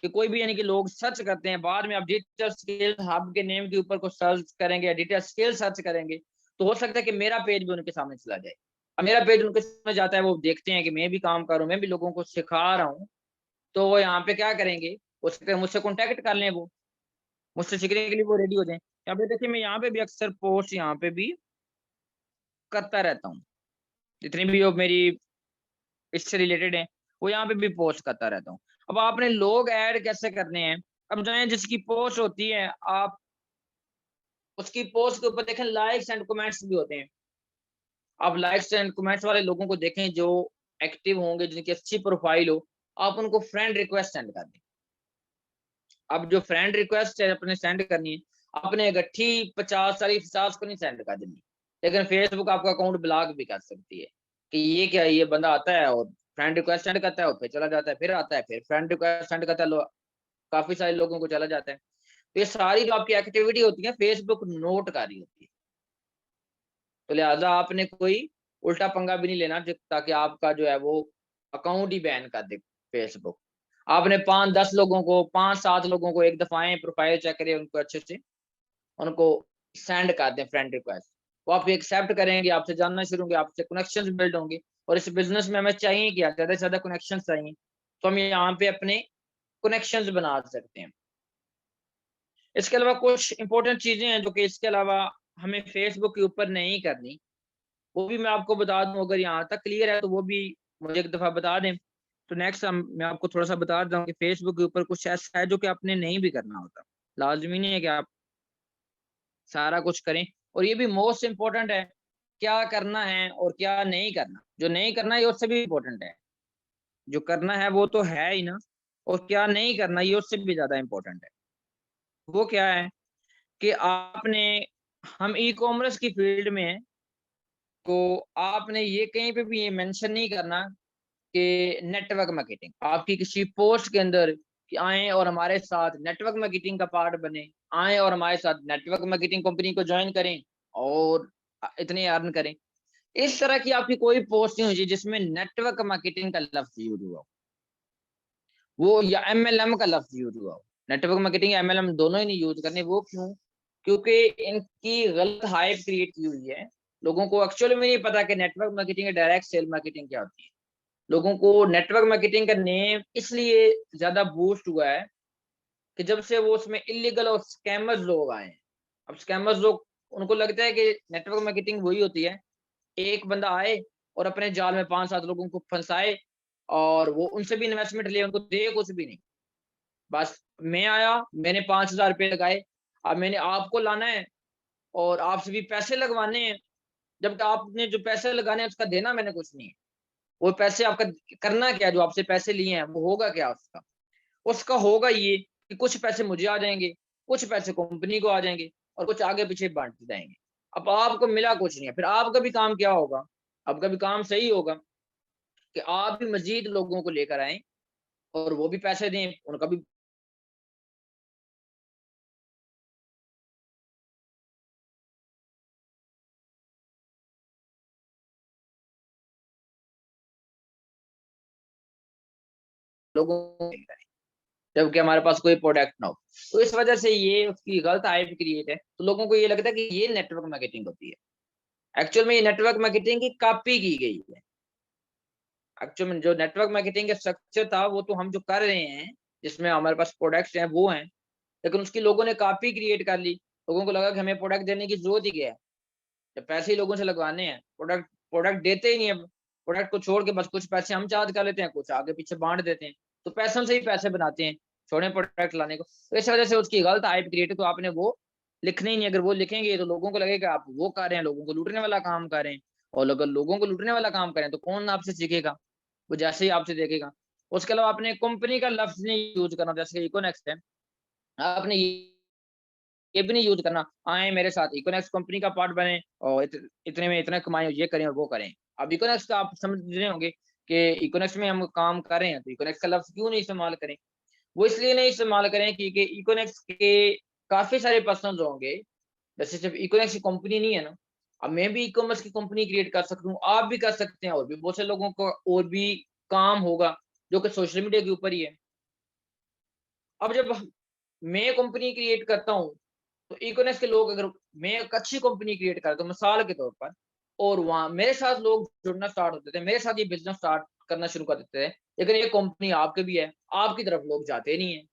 कि कोई भी, यानी कि लोग सर्च करते हैं, बाद में आप डिजिटल स्किल्स हब के नेम के ऊपर को सर्च करेंगे या डिजिटल स्किल सर्च करेंगे, तो हो सकता है कि मेरा पेज भी उनके सामने चला जाए। अब मेरा पेज उनके सामने जाता है, वो देखते हैं कि मैं भी काम कर रहा हूँ, मैं भी लोगों को सिखा रहा हूँ, तो वो यहाँ पे क्या करेंगे, उसके मुझसे कॉन्टेक्ट कर लें, वो मुझसे सीखने के लिए वो रेडी हो जाए। यहाँ पे देखिए मैं यहाँ पे भी अक्सर पोस्ट यहाँ पे भी करता रहता हूँ, जितनी भी वो मेरी इससे रिलेटेड है वो यहाँ पे भी पोस्ट करता रहता हूँ। अब आपने लोग ऐड कैसे करने हैं, अब जो है जिसकी पोस्ट होती है आप उसकी पोस्ट के ऊपर देखें लाइक्स एंड कमेंट्स भी होते हैं। आप लाइक्स एंड कमेंट्स वाले लोगों को देखें जो एक्टिव होंगे, जिनकी अच्छी प्रोफाइल हो, आप उनको फ्रेंड रिक्वेस्ट सेंड कर दें। अब जो फ्रेंड रिक्वेस्ट है अपने सेंड करनी है, आपने इकट्ठी 50 को नहीं सेंड कर देनी। लेकिन फेसबुक आपका अकाउंट ब्लॉक भी कर सकती है कि ये क्या है, ये बंदा आता है और फ्रेंड रिक्वेस्ट सेंड करता है और फिर चला जाता है, फिर आता है, फिर फ्रेंड रिक्वेस्ट सेंड करता है, काफी सारे लोगों को चला जाता है। तो ये सारी जो आपकी एक्टिविटी होती है फेसबुक नोट कर रही होती है। तो लिहाजा आपने कोई उल्टा पंगा भी नहीं लेना ताकि आपका जो है वो अकाउंट ही बैन कर दे फेसबुक। आपने 5-10 लोगों को 5-7 लोगों को एक दफा प्रोफाइल चेक करें, उनको अच्छे से उनको सेंड कर दें फ्रेंड रिक्वेस्ट। वो आप एक्सेप्ट करेंगे, आपसे जानना शुरू होंगे, आपसे कनेक्शंस बिल्ड होंगे। और इस बिजनेस में हमें चाहिए क्या, ज्यादा से ज्यादा कनेक्शंस चाहिए। तो हम यहाँ पे अपने कनेक्शंस बना सकते हैं। इसके अलावा कुछ इंपॉर्टेंट चीजें हैं जो कि इसके अलावा हमें फेसबुक के ऊपर नहीं करनी, वो भी मैं आपको बता दूं। अगर यहाँ तक क्लियर है तो वो भी मुझे एक दफा बता दें। तो नेक्स्ट मैं आपको थोड़ा सा बता देता हूँ कि फेसबुक के ऊपर कुछ ऐसा है जो कि आपने नहीं भी करना होता। लाजमी नहीं है कि आप सारा कुछ करें। और ये भी मोस्ट इम्पोर्टेंट है, क्या करना है और क्या नहीं करना। जो नहीं करना है ये उससे भी इम्पोर्टेंट है, जो करना है वो तो है ही ना, और क्या नहीं करना ये उससे भी ज्यादा इम्पोर्टेंट है। वो क्या है कि आपने हम ई कॉमर्स की फील्ड में हैं, तो आपने ये कहीं पे भी ये मेंशन नहीं करना कि नेटवर्क मार्केटिंग आपकी किसी पोस्ट के अंदर कि आए और हमारे साथ नेटवर्क मार्केटिंग का पार्ट बने, आए और हमारे साथ नेटवर्क मार्केटिंग कंपनी को ज्वाइन करें और इतने अर्न करें। इस तरह की आपकी कोई पोस्ट नहीं होगी जिसमें नेटवर्क मार्केटिंग का लफ्ज यूज हुआ हो, वो या एमएलएम का लफ्ज यूज हुआ हो। नेटवर्क मार्केटिंग एमएलएम दोनों ही नहीं यूज करने। वो क्यों? क्योंकि इनकी गलत हाइप क्रिएट की हुई है। लोगों को एक्चुअली में नहीं पता कि नेटवर्क मार्केटिंग या डायरेक्ट सेल मार्केटिंग क्या होती है। लोगों को नेटवर्क मार्केटिंग का नेम इसलिए ज्यादा बूस्ट हुआ है कि जब से वो उसमें इलीगल और स्कैमर्स लोग आए हैं। अब स्कैमर्स लोग, उनको लगता है कि नेटवर्क मार्केटिंग वही होती है, एक बंदा आए और अपने जाल में 5-7 लोगों को फंसाए और वो उनसे भी इन्वेस्टमेंट ले, उनको दे कुछ भी नहीं। बस मैं आया, मैंने 5,000 रुपये लगाए, अब मैंने आपको लाना है और आपसे भी पैसे लगवाने हैं, जबकि आपने जो पैसे लगाने हैं उसका देना मैंने कुछ नहीं है। वो पैसे आपका करना क्या है, जो आपसे पैसे लिए हैं वो होगा क्या उसका? उसका होगा ये कि कुछ पैसे मुझे आ जाएंगे, कुछ पैसे कंपनी को आ जाएंगे और कुछ आगे पीछे बांटते जाएंगे। अब आपको मिला कुछ नहीं है। फिर आपका भी काम क्या होगा? आपका भी काम सही होगा कि आप भी मजीद लोगों को लेकर आए और वो भी पैसे दें, उनका भी लोगों को करें, जबकि हमारे पास कोई प्रोडक्ट ना हो। तो इस वजह से ये उसकी गलत हाइप क्रिएट है, तो लोगों को ये लगता है कि ये नेटवर्क मार्केटिंग होती है। एक्चुअल में ये नेटवर्क मार्केटिंग की कॉपी की गई है। एक्चुअल में जो नेटवर्क मार्केटिंग का स्ट्रक्चर था वो तो हम जो कर रहे हैं, जिसमें हमारे पास प्रोडक्ट्स हैं वो हैं, लेकिन उसकी लोगों ने कॉपी क्रिएट कर ली। लोगों को लगा कि हमें प्रोडक्ट देने की जरूरत ही क्या है, जब पैसे ही लोगों से लगवाने हैं। प्रोडक्ट प्रोडक्ट देते ही नहीं है। प्रोडक्ट को छोड़ के बस कुछ पैसे हम चार्ज कर लेते हैं, कुछ आगे पीछे बांट देते हैं। तो पैसों से ही पैसे बनाते हैं, छोड़े प्रोडक्ट लाने को। तो इस वजह से उसकी गलत हाइप क्रिएट है। तो आपने वो लिखना ही नहीं। अगर वो लिखेंगे तो लोगों को लगेगा आप वो कर रहे हैं, लोगों को लूटने वाला काम कर रहे हैं। और अगर लोगों को लूटने वाला काम करें तो कौन आपसे सीखेगा? वो जैसे ही आपसे देखेगा। उसके अलावा आपने कंपनी का लफ्ज नहीं यूज करना, जैसे इकोनेक्स है, आपने ये भी नहीं यूज करना आए मेरे साथ इकोनेक्स कंपनी का पार्ट बने और इतने में इतना कमाए, ये करें और वो करें। अब इकोनेक्स का आप समझ रहे होंगे कि इकोनेक्स में हम काम कर रहे हैं, तो इकोनेक्स का लफ्ज क्यों नहीं इस्तेमाल करें? वो इसलिए नहीं इस्तेमाल करें क्योंकि इकोनेक्स के काफी सारे पर्सन होंगे। जैसे सिर्फ इकोनेक्स की कंपनी नहीं है ना, अब मैं भी ई कॉमर्स की कंपनी क्रिएट कर सकता हूँ, आप भी कर सकते हैं, और भी बहुत से लोगों को और भी काम होगा जो कि सोशल मीडिया के ऊपर ही है। अब जब मैं कंपनी क्रिएट करता हूँ तो इकोनेक्स के लोग, अगर मैं एक अच्छी कंपनी क्रिएट करता हूँ मिसाल के तौर पर, और वहां मेरे साथ लोग जुड़ना स्टार्ट होते थे, मेरे साथ ये बिजनेस स्टार्ट करना शुरू कर देते थे, लेकिन ये कंपनी आपके भी है, आपकी तरफ लोग जाते नहीं है।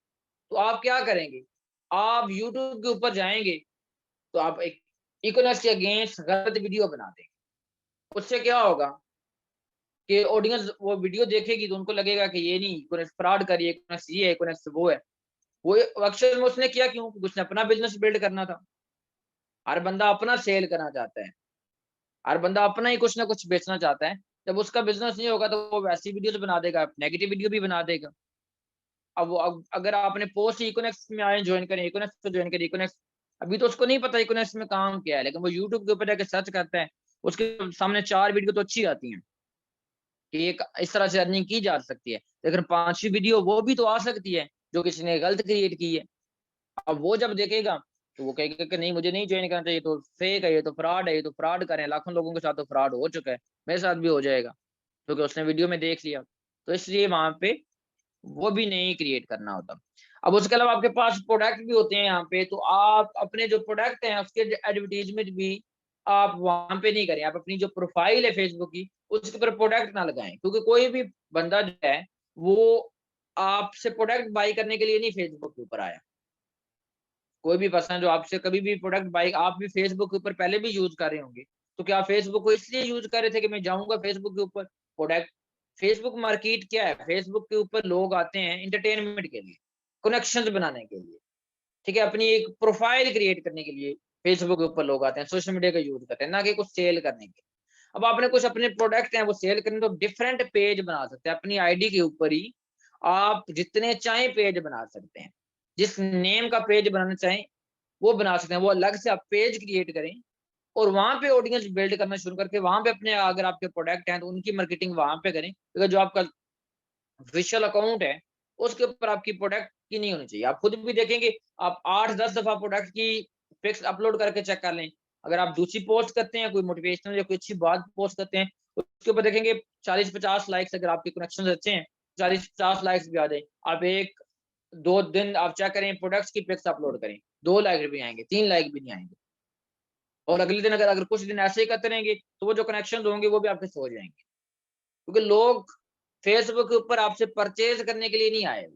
तो आप क्या करेंगे? आप यूट्यूब के ऊपर जाएंगे तो आप एक इकोनॉमिक्स के अगेंस्ट गलत वीडियो बना देंगे। उससे क्या होगा कि ऑडियंस वो वीडियो देखेगी तो उनको लगेगा कि ये नहीं, कोई फ्रॉड कर रही है, कोई ये है, कोई वो है। वो अक्सर में उसने किया क्यों? क्योंकि उसने अपना बिजनेस बिल्ड करना था। हर बंदा अपना सेल करना चाहता है, हर बंदा अपना ही कुछ ना कुछ बेचना चाहता है। जब उसका बिजनेस नहीं होगा तो वो वैसी वीडियोस बना देगा, नेगेटिव वीडियो भी बना देगा। अब अगर आपने पोस्ट इकोनेक्स में आए ज्वाइन करें, इकोनेक्स को ज्वाइन करें, इकोनेक्स अभी तो उसको नहीं पता इकोनेक्स में काम क्या है, लेकिन वो यूट्यूब के ऊपर जाकर सर्च करता है, उसके सामने 4 वीडियो तो अच्छी आती हैं कि एक इस तरह से अर्निंग की जा सकती है, लेकिन 5वीं वीडियो वो भी तो आ सकती है जो किसी ने गलत क्रिएट की है। अब वो जब देखेगा तो वो कहेगा कि नहीं, मुझे नहीं ज्वाइन करना चाहिए, तो फेक है, ये तो फ्रॉड है, ये तो फ्रॉड करें, लाखों लोगों के साथ तो फ्रॉड हो चुका है, मेरे साथ भी हो जाएगा, क्योंकि उसने वीडियो में देख लिया। तो इसलिए वहां पे वो भी नहीं क्रिएट करना होता। अब उसके अलावा आपके पास प्रोडक्ट भी होते हैं यहाँ पे, तो आप अपने जो प्रोडक्ट हैं उसके एडवर्टीजमेंट भी आप वहां पे नहीं करें। आप अपनी जो प्रोफाइल है फेसबुक की उसके ऊपर प्रोडक्ट ना लगाएं, क्योंकि कोई भी बंदा जो है वो आपसे प्रोडक्ट बाई करने के लिए नहीं फेसबुक के ऊपर आया। कोई भी पर्सन जो आपसे कभी भी प्रोडक्ट बाई, आप भी फेसबुक के ऊपर पहले भी यूज कर रहे होंगे, तो क्या फेसबुक को इसलिए यूज कर रहे थे कि मैं जाऊंगा फेसबुक के ऊपर प्रोडक्ट? फेसबुक मार्केट क्या है? फेसबुक के ऊपर लोग आते हैं इंटरटेनमेंट के लिए, कनेक्शन बनाने के लिए, ठीक है, अपनी एक प्रोफाइल क्रिएट करने के लिए फेसबुक के ऊपर लोग आते हैं, सोशल मीडिया का यूज करते हैं, ना कि कुछ सेल करने के। अब आपने कुछ अपने प्रोडक्ट हैं वो सेल करने, तो डिफरेंट पेज बना सकते हैं अपनी आईडी के ऊपर ही। आप जितने चाहें पेज बना सकते हैं, जिस नेम का पेज बनाना चाहें वो बना सकते हैं। वो अलग से आप पेज क्रिएट करें और वहां पे ऑडियंस बिल्ड करना शुरू करके वहां पे अपने, अगर आपके प्रोडक्ट हैं तो उनकी मार्केटिंग वहां पे करें, क्योंकि जो आपका ऑफिशियल अकाउंट है उसके ऊपर आपकी प्रोडक्ट की नहीं होनी चाहिए। आप खुद भी देखेंगे, आप 8-10 दफा प्रोडक्ट की पिक्स अपलोड करके चेक कर लें। अगर आप दूसरी पोस्ट करते हैं, कोई मोटिवेशनल या कोई अच्छी बात पोस्ट करते हैं, उसके ऊपर देखेंगे 40-50 लाइक्स, अगर आपके कनेक्शन अच्छे हैं 40-50 लाइक्स भी आ जाए। आप 1-2 दिन आप चेक करें, प्रोडक्ट्स की पिक्स अपलोड करें, 2 लाइक भी आएंगे, 3 लाइक भी नहीं आएंगे। और अगले दिन अगर अगर कुछ दिन ऐसे ही करते रहेंगे तो वो जो कनेक्शन होंगे वो भी आपके सो जाएंगे, क्योंकि लोग फेसबुक के ऊपर आपसे परचेज करने के लिए नहीं आए,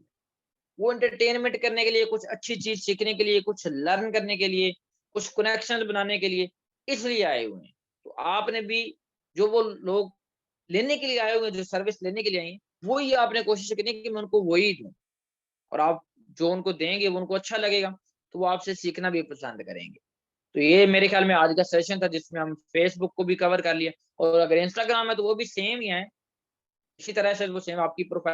वो एंटरटेनमेंट करने के लिए, कुछ अच्छी चीज सीखने के लिए, कुछ लर्न करने के लिए, कुछ कनेक्शन बनाने के लिए, इसलिए आए हुए हैं। तो आपने भी जो वो लोग लेने के लिए आए हुए हैं, जो सर्विस लेने के लिए आए हैं, वही आपने कोशिश करनी है कि मैं उनको वही दूं, और आप जो उनको देंगे वो उनको अच्छा लगेगा, तो वो आपसे सीखना भी पसंद करेंगे। तो ये मेरे ख्याल में आज का सेशन था जिसमें हम फेसबुक को भी कवर कर लिया, और अगर इंस्टाग्राम है तो वो भी सेम ही है, इसी तरह से वो सेम आपकी प्रोफाइल